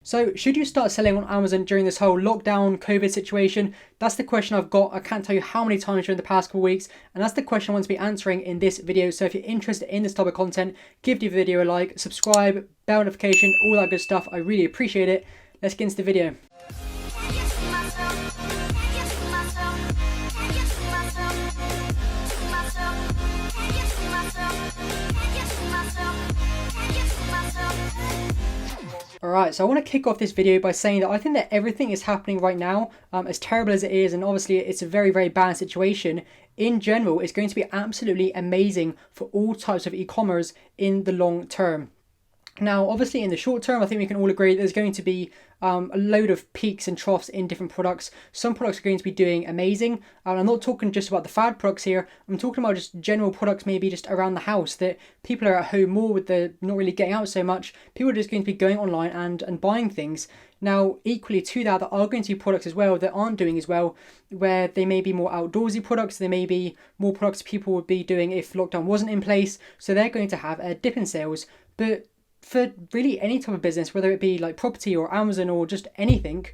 So, should you start selling on Amazon during this whole lockdown COVID situation? That's the question I've got. I can't tell you how many times during the past couple of weeks, and that's the question I want to be answering in this video. So, if you're interested in this type of content, give the video a like, subscribe, bell notification, all that good stuff. I really appreciate it. Let's get into the video. Alright, so I want to kick off this video by saying that I think that everything is happening right now, as terrible as it is, and obviously it's a very, very bad situation, in general, it's going to be absolutely amazing for all types of e-commerce in the long term. Now, obviously, in the short term, I think we can all agree there's going to be a load of peaks and troughs in different products. Some products are going to be doing amazing. And I'm not talking just about the fad products here. I'm talking about just general products, maybe just around the house, that people are at home more with the not really getting out so much. People are just going to be going online and buying things. Now, equally to that, there are going to be products as well that aren't doing as well, where they may be more outdoorsy products. They may be more products people would be doing if lockdown wasn't in place. So they're going to have a dip in sales. But for really any type of business, whether it be like property or Amazon or just anything,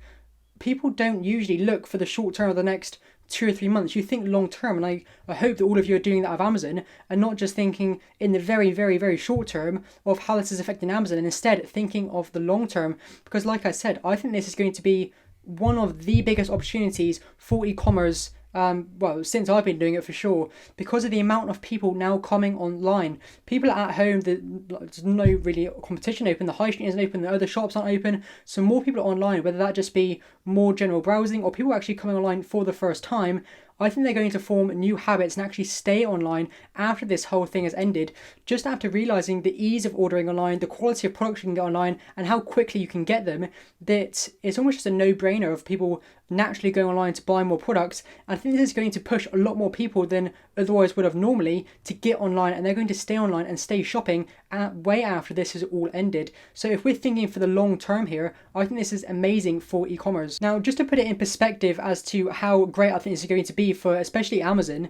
people don't usually look for the short term of the next 2 or 3 months. You think long term, and I hope that all of you are doing that of Amazon and not just thinking in the very, very, very short term of how this is affecting Amazon, and instead thinking of the long term. Because like I said, I think this is going to be one of the biggest opportunities for e-commerce. Well, since I've been doing it for sure, because of the amount of people now coming online. People are at home, there's no really competition open, the high street isn't open, the other shops aren't open, so more people are online, whether that just be more general browsing or people actually coming online for the first time. I think they're going to form new habits and actually stay online after this whole thing has ended, just after realizing the ease of ordering online, the quality of products you can get online, and how quickly you can get them, that it's almost just a no-brainer of people naturally going online to buy more products. And I think this is going to push a lot more people than otherwise would have normally to get online, and they're going to stay online and stay shopping way after this has all ended. So if we're thinking for the long term here, I think this is amazing for e-commerce. Now, just to put it in perspective as to how great I think this is going to be for especially Amazon,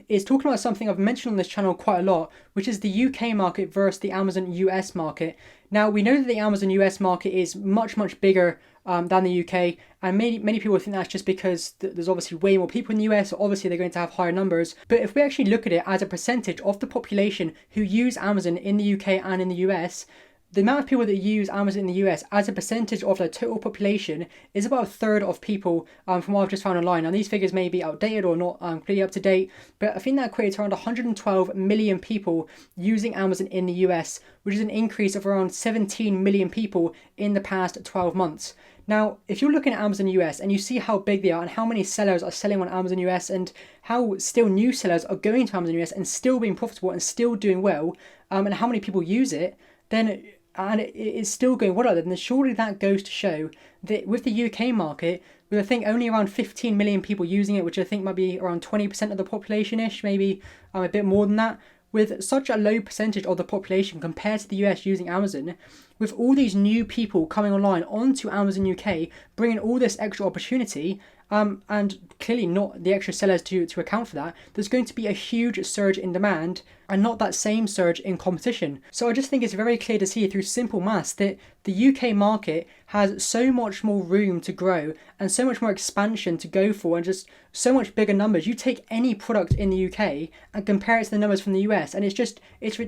is talking about something I've mentioned on this channel quite a lot, which is the UK market versus the Amazon US market. Now, we know that the Amazon US market is much, much bigger than the UK, and many people think that's just because there's obviously way more people in the US, so obviously they're going to have higher numbers. But if we actually look at it as a percentage of the population who use Amazon in the UK and in the US, the amount of people that use Amazon in the US as a percentage of their total population is about a third of people, from what I've just found online. Now, these figures may be outdated or not completely up to date, but I think that equates around 112 million people using Amazon in the US, which is an increase of around 17 million people in the past 12 months. Now, if you're looking at Amazon US and you see how big they are and how many sellers are selling on Amazon US and how still new sellers are going to Amazon US and still being profitable and still doing well, and how many people use it, then and it is still going well, then surely that goes to show that with the UK market, with I think only around 15 million people using it, which I think might be around 20% of the population-ish, maybe a bit more than that, with such a low percentage of the population compared to the US using Amazon, with all these new people coming online onto Amazon UK, bringing all this extra opportunity, and clearly not the extra sellers to account for that, there's going to be a huge surge in demand and not that same surge in competition. So I just think it's very clear to see through simple maths that the UK market has so much more room to grow and so much more expansion to go for, and just so much bigger numbers. You take any product in the UK and compare it to the numbers from the US, and it's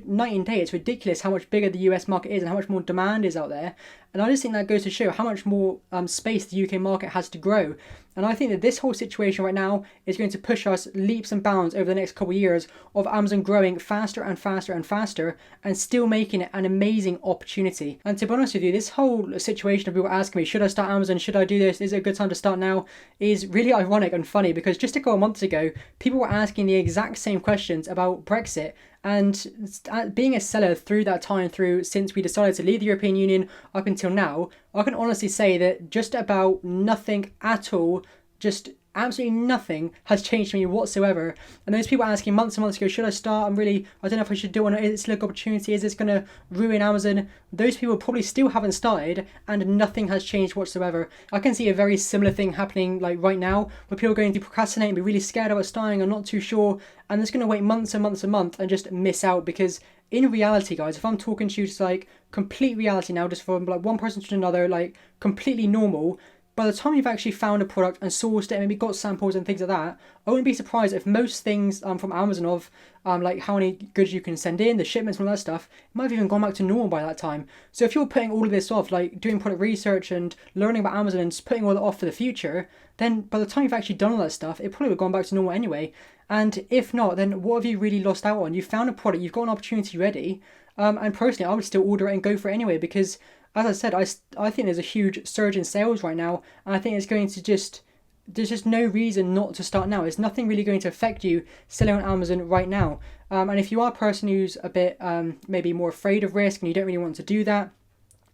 night and day. It's ridiculous how much bigger the US market is and how much more demand is out there. And I just think that goes to show how much more space the UK market has to grow. And I think that this whole situation right now is going to push us leaps and bounds over the next couple of years of Amazon growing faster and faster and faster and still making it an amazing opportunity. And to be honest with you, this whole situation of people asking me, should I start Amazon? Should I do this? Is it a good time to start now? Is really ironic and funny, because just a couple of months ago, people were asking the exact same questions about Brexit. And being a seller through that time, since we decided to leave the European Union up until now, I can honestly say that just about nothing at all, just absolutely nothing has changed for me whatsoever. And those people asking months and months ago, should I start? I don't know if I should do it. Is it still a good opportunity? Is this going to ruin Amazon? Those people probably still haven't started, and nothing has changed whatsoever. I can see a very similar thing happening like right now, where people are going to procrastinate and be really scared about starting, I'm not too sure, and they're going to wait months and months and months and just miss out, because in reality, guys, if I'm talking to you just like complete reality now, just from like one person to another, like completely normal, by the time you've actually found a product and sourced it and maybe got samples and things like that, I wouldn't be surprised if most things from Amazon of like how many goods you can send in, the shipments and all that stuff, it might have even gone back to normal by that time. So if you're putting all of this off, like doing product research and learning about Amazon and just putting all that off for the future, then by the time you've actually done all that stuff, it probably would have gone back to normal anyway. And if not, then what have you really lost out on? You found a product, you've got an opportunity ready, and personally, I would still order it and go for it anyway because, as I said, I think there's a huge surge in sales right now, and I think it's going to just, there's just no reason not to start now. There's nothing really going to affect you selling on Amazon right now. And if you are a person who's a bit maybe more afraid of risk and you don't really want to do that,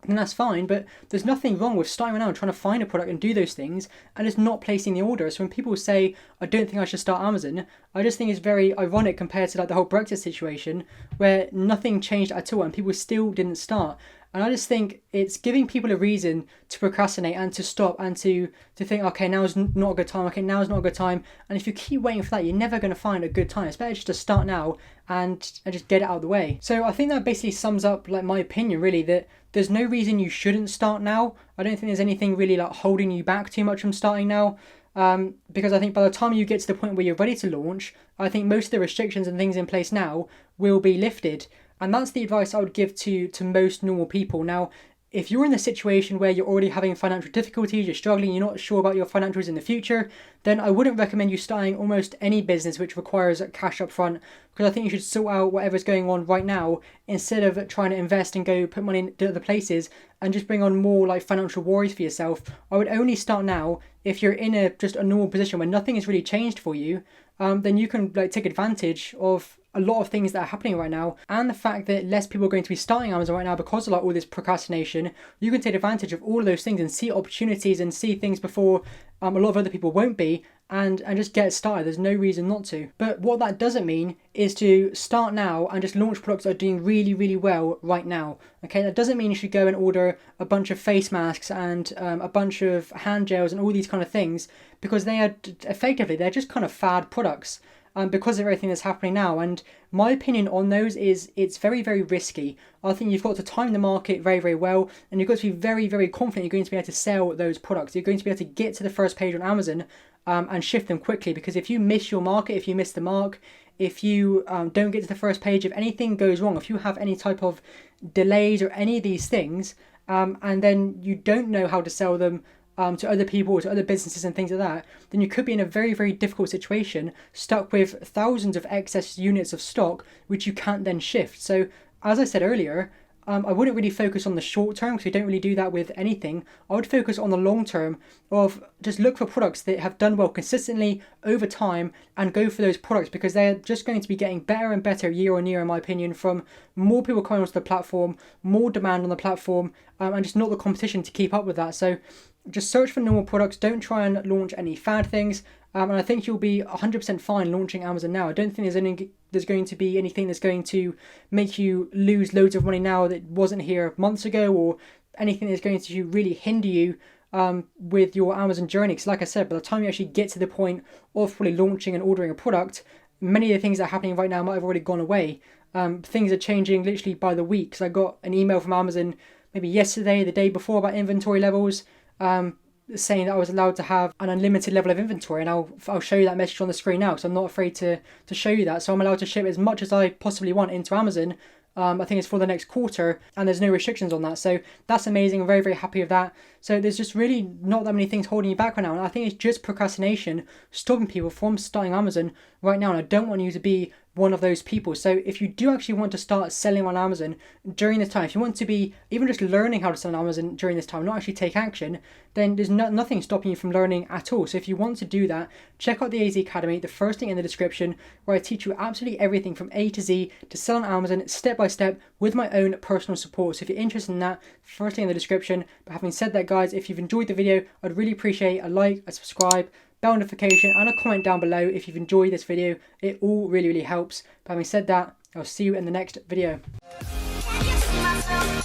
then that's fine, but there's nothing wrong with starting around trying to find a product and do those things and just not placing the order. So when people say, I don't think I should start Amazon, I just think it's very ironic compared to like the whole Brexit situation where nothing changed at all and people still didn't start. And I just think it's giving people a reason to procrastinate and to stop and to think, okay, now's not a good time, okay, now's not a good time. And if you keep waiting for that, you're never going to find a good time. It's better just to start now and just get it out of the way. So I think that basically sums up like my opinion really, that there's no reason you shouldn't start now. I don't think there's anything really like holding you back too much from starting now. Because I think by the time you get to the point where you're ready to launch, I think most of the restrictions and things in place now will be lifted. And that's the advice I would give to most normal people. Now, if you're in the situation where you're already having financial difficulties, you're struggling, you're not sure about your financials in the future, then I wouldn't recommend you starting almost any business which requires cash up front, because I think you should sort out whatever's going on right now instead of trying to invest and go put money into other places and just bring on more like financial worries for yourself. I would only start now if you're in just a normal position where nothing has really changed for you. Then you can like take advantage of a lot of things that are happening right now, and the fact that less people are going to be starting Amazon right now because of like all this procrastination. You can take advantage of all of those things and see opportunities and see things before a lot of other people won't be, and just get started. There's no reason not to. But what that doesn't mean is to start now and just launch products that are doing really, really well right now. Okay, that doesn't mean you should go and order a bunch of face masks and a bunch of hand gels and all these kind of things, because they are effectively, they're just kind of fad products. Because of everything that's happening now. And my opinion on those is it's very, very risky. I think you've got to time the market very, very well, and you've got to be very, very confident you're going to be able to sell those products. You're going to be able to get to the first page on Amazon and shift them quickly, because if you miss your market, if you miss the mark, if you don't get to the first page, if anything goes wrong, if you have any type of delays or any of these things, and then you don't know how to sell them to other people or to other businesses and things like that, then you could be in a very, very difficult situation, stuck with thousands of excess units of stock, which you can't then shift. So, as I said earlier, I wouldn't really focus on the short term, because we don't really do that with anything. I would focus on the long term of just look for products that have done well consistently over time and go for those products, because they're just going to be getting better and better year on year, in my opinion, from more people coming onto the platform, more demand on the platform, and just not the competition to keep up with that. So just search for normal products. Don't try and launch any fad things. And I think you'll be 100% fine launching Amazon now. I don't think there's going to be anything that's going to make you lose loads of money now that wasn't here months ago, or anything that's going to really hinder you with your Amazon journey. Because like I said, by the time you actually get to the point of fully launching and ordering a product, many of the things that are happening right now might have already gone away. Things are changing literally by the week. So I got an email from Amazon maybe yesterday, the day before, about inventory levels, saying that I was allowed to have an unlimited level of inventory, and I'll show you that message on the screen now, because I'm not afraid to show you that. So I'm allowed to ship as much as I possibly want into Amazon. I think it's for the next quarter, and there's no restrictions on that. So that's amazing. I'm very, very happy with that. So there's just really not that many things holding you back right now. And I think it's just procrastination stopping people from starting Amazon right now. And I don't want you to be one of those people. So if you do actually want to start selling on Amazon during this time, if you want to be even just learning how to sell on Amazon during this time, not actually take action, then there's nothing stopping you from learning at all. So if you want to do that, check out the AZ Academy, the first thing in the description, where I teach you absolutely everything from A to Z to sell on Amazon step by step with my own personal support. So if you're interested in that, first thing in the description. But having said that, guys, if you've enjoyed the video, I'd really appreciate a like, a subscribe, bell notification, and a comment down below if you've enjoyed this video. It all really, really helps. But having said that, I'll see you in the next video. Can you see myself?